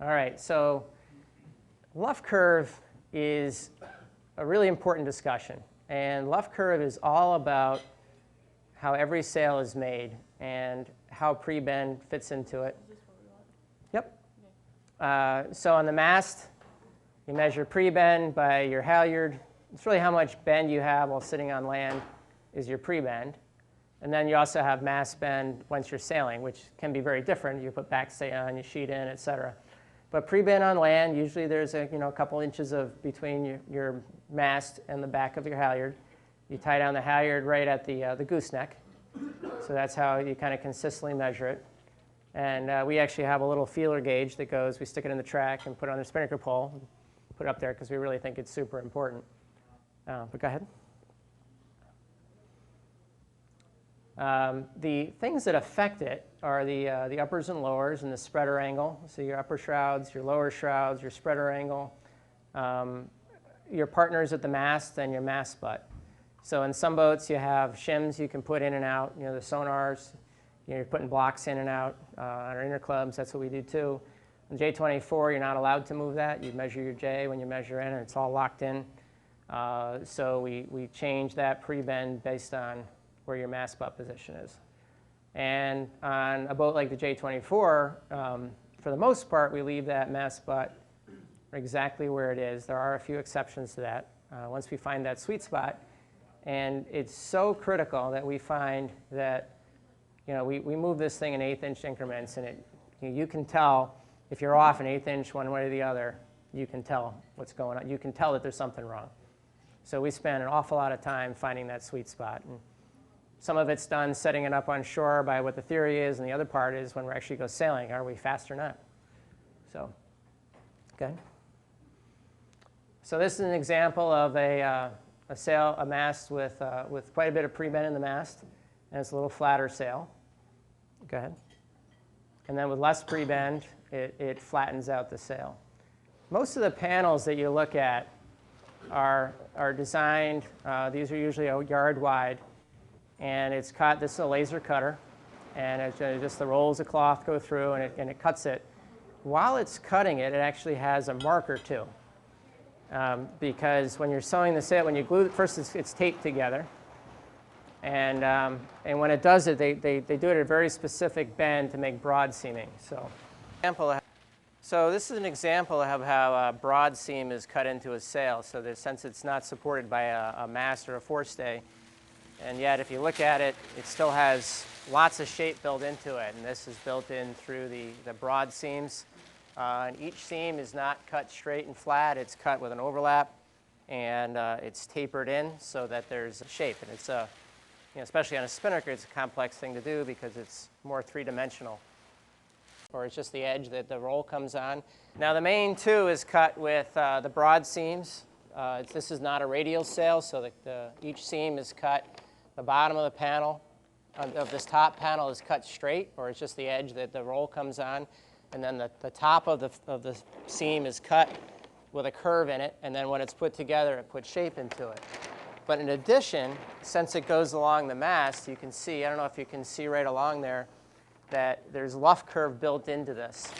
All right, so Luff Curve is a really important discussion. And Luff Curve is all about how every sail is made and how pre-bend fits into it. Is this what we want? Yep. So on the mast, you measure pre-bend by your halyard. It's really how much bend you have while sitting on land is your pre-bend. And then you also have mast bend once you're sailing, which can be very different. You put backstay on, you sheet in, et cetera. But pre-bend on land, usually there's a couple inches between your mast and the back of your halyard. You tie down the halyard right at the gooseneck. So that's how you kind of consistently measure it. And we actually have a little feeler gauge that goes, we stick it in the track and put it on the spinnaker pole, and put it up there because we really think it's super important. But go ahead. The things that affect it are the uppers and lowers and the spreader angle. So your upper shrouds, your lower shrouds, your spreader angle, your partners at the mast, and your mast butt. So in some boats you have shims you can put in and out, the sonars, you're putting blocks in and out on our inner clubs. That's what we do too. On J24 you're not allowed to move that. You measure your J when you measure in and it's all locked in. So we change that pre-bend based on where your mast butt position is. And on a boat like the J24, for the most part, we leave that mast butt exactly where it is. There are a few exceptions to that once we find that sweet spot. And it's so critical that we find that we move this thing in 1/8-inch increments, and you can tell if you're off an 1/8 inch one way or the other, you can tell what's going on. You can tell that there's something wrong. So we spend an awful lot of time finding that sweet spot. And some of it's done setting it up on shore by what the theory is, and the other part is when we actually go sailing, are we fast or not? So, okay. So this is an example of a mast with quite a bit of pre-bend in the mast, and it's a little flatter sail. Go ahead. And then with less pre-bend, it flattens out the sail. Most of the panels that you look at are designed, these are usually a yard wide, and it's cut. This is a laser cutter, and it's just the rolls of cloth go through, and it cuts it. While it's cutting it, it actually has a marker too, because when you're sewing the sail, when you glue it, first it's taped together, and when it does it, they do it at a very specific bend to make broad seaming. So this is an example of how a broad seam is cut into a sail. So since it's not supported by a mast or a forestay, and yet, if you look at it, it still has lots of shape built into it. And this is built in through the broad seams. And each seam is not cut straight and flat. It's cut with an overlap. And it's tapered in so that there's a shape. And it's, especially on a spinnaker, it's a complex thing to do because it's more three-dimensional. Or it's just the edge that the roll comes on. Now, the main too is cut with the broad seams. This is not a radial sail, so each seam is cut. The bottom of the panel, of this top panel, is cut straight, or it's just the edge that the roll comes on. And then the top of the seam is cut with a curve in it, and then when it's put together, it puts shape into it. But in addition, since it goes along the mast, you can see, I don't know if you can see right along there, that there's Luff Curve built into this.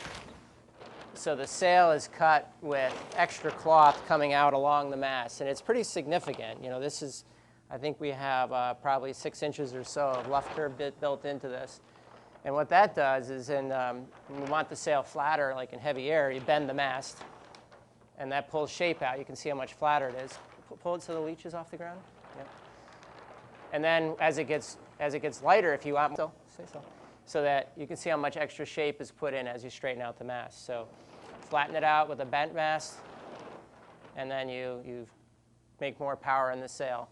So the sail is cut with extra cloth coming out along the mast, and it's pretty significant. This is, I think we have probably 6 inches or so of Luff Curve built into this. And what that does is when you want the sail flatter, like in heavy air, you bend the mast, and that pulls shape out. You can see how much flatter it is. Pull it so the leech is off the ground. Yeah. And then as it gets lighter, if you want, so that you can see how much extra shape is put in as you straighten out the mast. So flatten it out with a bent mast, and then you make more power in the sail.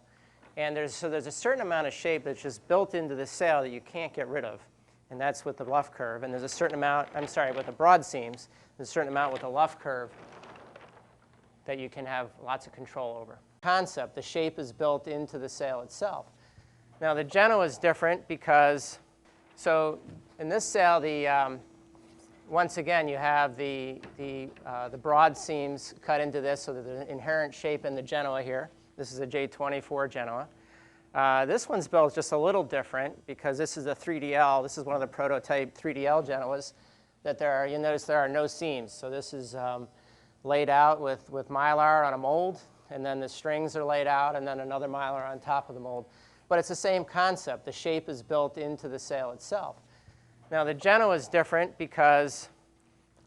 And there's a certain amount of shape that's just built into the sail that you can't get rid of, and that's with the Luff Curve. And there's a certain amount, with the broad seams, there's a certain amount with the Luff Curve that you can have lots of control over. Concept, the shape is built into the sail itself. Now the Genoa is different because, so in this sail, once again, you have the broad seams cut into this, so there's an inherent shape in the Genoa here. This is a J24 Genoa. This one's built just a little different because this is a 3DL. This is one of the prototype 3DL Genoas. that you'll notice there are no seams. So this is laid out with Mylar on a mold, and then the strings are laid out, and then another Mylar on top of the mold. But it's the same concept. The shape is built into the sail itself. Now the Genoa is different because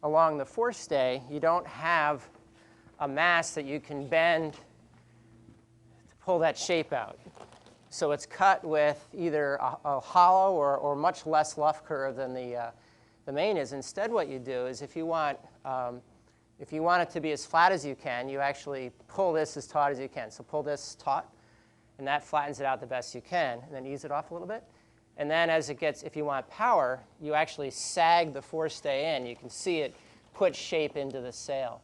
along the forestay, you don't have a mast that you can bend to pull that shape out. So it's cut with either a hollow or much less luff curve than the main is. Instead, what you do is if you want it to be as flat as you can, you actually pull this as taut as you can. So pull this taut, and that flattens it out the best you can, and then ease it off a little bit. And then as it gets, if you want power, you actually sag the forestay in. You can see it put shape into the sail.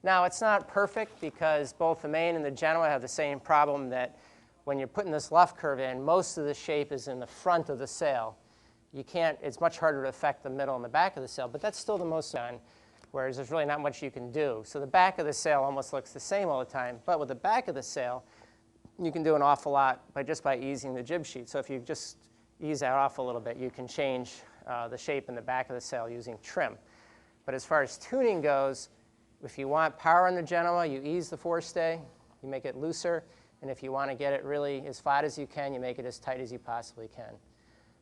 Now, it's not perfect because both the main and the Genoa have the same problem that when you're putting this luff curve in, most of the shape is in the front of the sail. You can't, it's much harder to affect the middle and the back of the sail, but that's still the most done, whereas there's really not much you can do. So the back of the sail almost looks the same all the time, but with the back of the sail, you can do an awful lot just by easing the jib sheet. So if you just ease that off a little bit, you can change the shape in the back of the sail using trim. But as far as tuning goes, if you want power in the Genoa, you ease the forestay, you make it looser, and if you want to get it really as flat as you can, you make it as tight as you possibly can.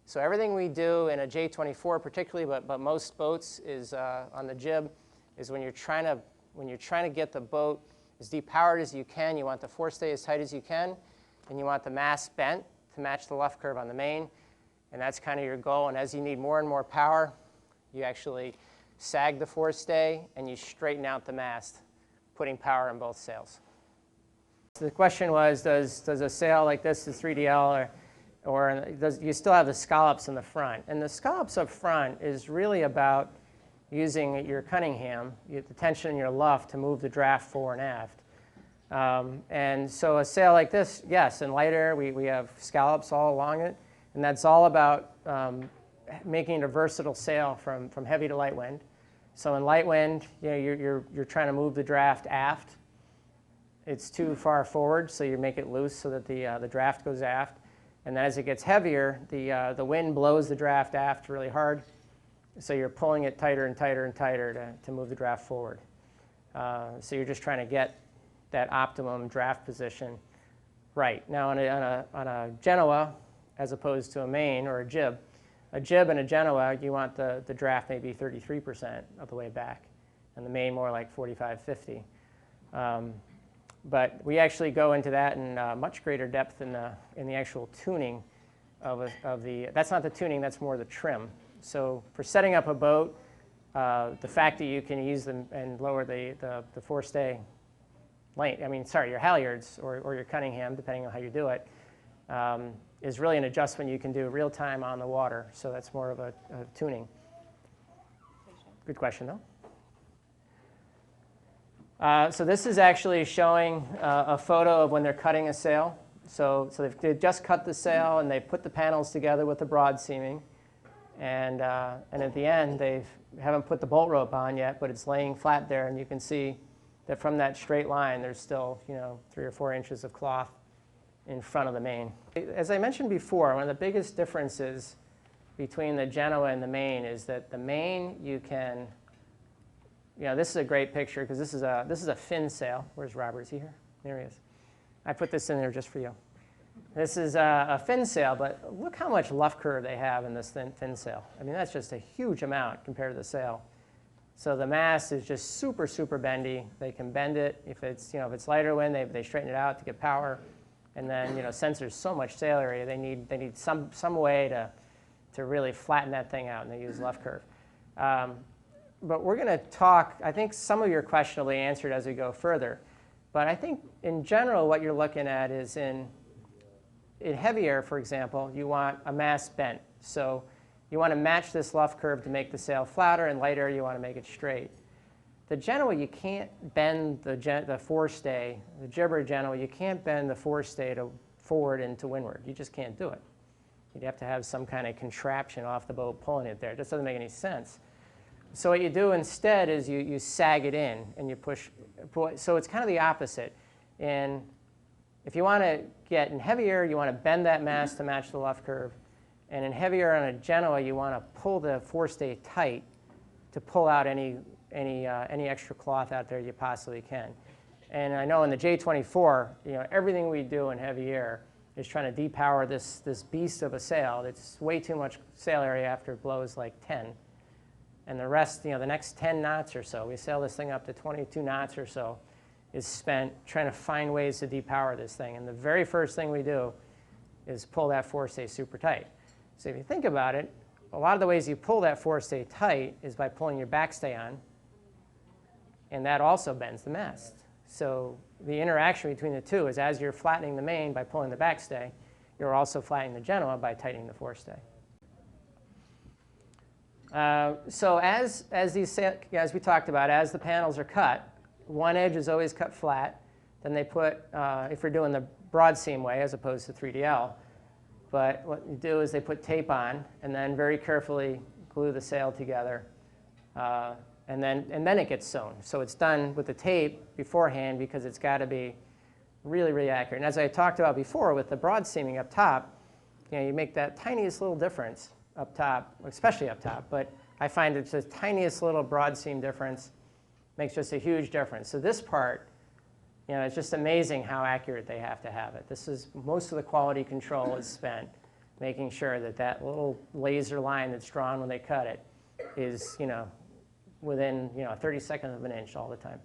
So everything we do in a J24 particularly, but most boats is on the jib, is when you're trying to get the boat as depowered as you can, you want the forestay as tight as you can, and you want the mast bent to match the luff curve on the main, and that's kind of your goal. And as you need more and more power, you actually sag the forestay and you straighten out the mast, putting power in both sails. So the question was, does a sail like this, the 3DL, or does you still have the scallops in the front? And the scallops up front is really about using your Cunningham, the tension in your luff, to move the draft fore and aft. And so a sail like this, yes, in light air, we have scallops all along it, and that's all about making it a versatile sail from heavy to light wind. So in light wind, you're trying to move the draft aft. It's too far forward, so you make it loose so that the draft goes aft. And then as it gets heavier, the wind blows the draft aft really hard, so you're pulling it tighter and tighter and tighter to move the draft forward. So you're just trying to get that optimum draft position right. Now on a Genoa, as opposed to a main or a jib and a Genoa, you want the draft maybe 33% of the way back, and the main more like 45, 50. But we actually go into that in much greater depth in the actual tuning of the, that's not the tuning, that's more the trim. So for setting up a boat, the fact that you can use them and lower the forestay length, your halyards or your Cunningham, depending on how you do it, is really an adjustment you can do real time on the water. So that's more of a tuning. Good question, though. So this is actually showing a photo of when they're cutting a sail. So they've just cut the sail and they put the panels together with the broad seaming. And at the end, they haven't put the bolt rope on yet, but it's laying flat there. And you can see that from that straight line, there's still 3 or 4 inches of cloth in front of the main. As I mentioned before, one of the biggest differences between the Genoa and the main is that the main you can, this is a great picture because this is a fin sail. Where's Robert? Is he here? There he is. I put this in there just for you. This is a fin sail, but look how much luff curve they have in this fin sail. That's just a huge amount compared to the sail. So the mast is just super, super bendy. They can bend it. If it's lighter wind, they straighten it out to get power. And then since there's so much sail area, they need some way to really flatten that thing out, and they use luff curve. But we're going to talk, I think some of your question will be answered as we go further. But I think in general what you're looking at is in heavy air, for example, you want a mast bent. So you want to match this luff curve to make the sail flatter, and light air you want to make it straight. The Genoa, you can't bend the forestay, the gibber Genoa, you can't bend the forestay to forward and to windward. You just can't do it. You'd have to have some kind of contraption off the boat pulling it there. It just doesn't make any sense. So what you do instead is you sag it in and you push. So it's kind of the opposite. And if you want to get in heavy air, you want to bend that mast to match the luff curve. And in heavy air on a Genoa, you want to pull the forestay tight to pull out any extra cloth out there you possibly can. And I know in the J24, everything we do in heavy air is trying to depower this beast of a sail. It's way too much sail area after it blows like 10. And the rest, the next 10 knots or so, we sail this thing up to 22 knots or so, is spent trying to find ways to depower this thing. And the very first thing we do is pull that forestay super tight. So if you think about it, a lot of the ways you pull that forestay tight is by pulling your backstay on, and that also bends the mast. So the interaction between the two is as you're flattening the main by pulling the backstay, you're also flattening the Genoa by tightening the forestay. So as we talked about, as the panels are cut, one edge is always cut flat. Then they put, if we're doing the broad seam way as opposed to 3DL, but what you do is they put tape on and then very carefully glue the sail together. And then it gets sewn. So it's done with the tape beforehand because it's got to be really, really accurate. And as I talked about before with the broad seaming up top, you make that tiniest little difference up top, especially up top. But I find it's the tiniest little broad seam difference makes just a huge difference. So this part, it's just amazing how accurate they have to have it. This is most of the quality control is spent making sure that that little laser line that's drawn when they cut it is, within, a 32nd of an inch all the time.